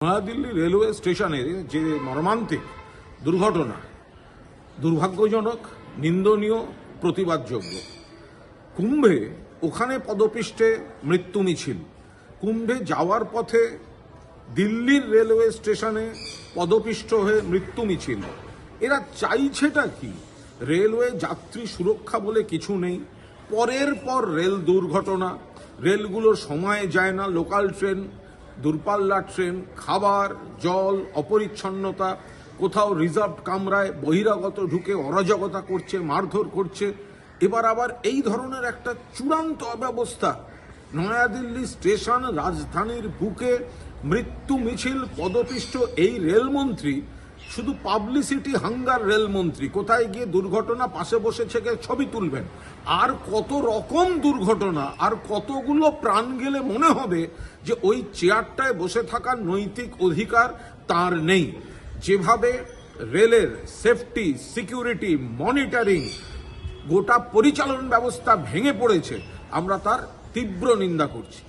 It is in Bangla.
নয়াদিল্লি রেলওয়ে স্টেশনে যে মর্মান্তিক দুর্ঘটনা দুর্ভাগ্যজনক, নিন্দনীয়, প্রতিবাদযোগ্য। কুম্ভে ওখানে পদপিষ্টে মৃত্যু মিছিল, কুম্ভে যাওয়ার পথে দিল্লির রেলওয়ে স্টেশনে পদপিষ্ট হয়ে মৃত্যু মিছিল। এরা চাইছেটা কি? রেলওয়ে যাত্রী সুরক্ষা বলে কিছু নেই, পরের পর রেল দুর্ঘটনা, রেলগুলোর সময়ে যায় না, লোকাল ট্রেন, দূরপাল্লার ট্রেন, খাবার, জল, অপরিচ্ছন্নতা, কোথাও রিজার্ভড কামরায় বহিরাগত ঢুকে অরাজকতা করছে, মারধর করছে। এবার আবার এই ধরনের একটা চূড়ান্ত অব্যবস্থা। নয়াদিল্লি স্টেশন, রাজধানীর বুকে মৃত্যু মিছিল, পদপিষ্ট এই রেলমন্ত্রী শুধু পাবলিসিটি হাঙ্গার রেলমন্ত্রী। কোথায় গিয়ে দুর্ঘটনা পাশে বসে থেকে ছবি তুলবেন, আর কত রকম দুর্ঘটনা, আর কতগুলো প্রাণ গেলে মনে হবে যে ওই চেয়ারটায় বসে থাকার নৈতিক অধিকার তার নেই। যেভাবে রেলের সেফটি, সিকিউরিটি, মনিটরিং, গোটা পরিচালন ব্যবস্থা ভেঙে পড়েছে, আমরা তার তীব্র নিন্দা করছি।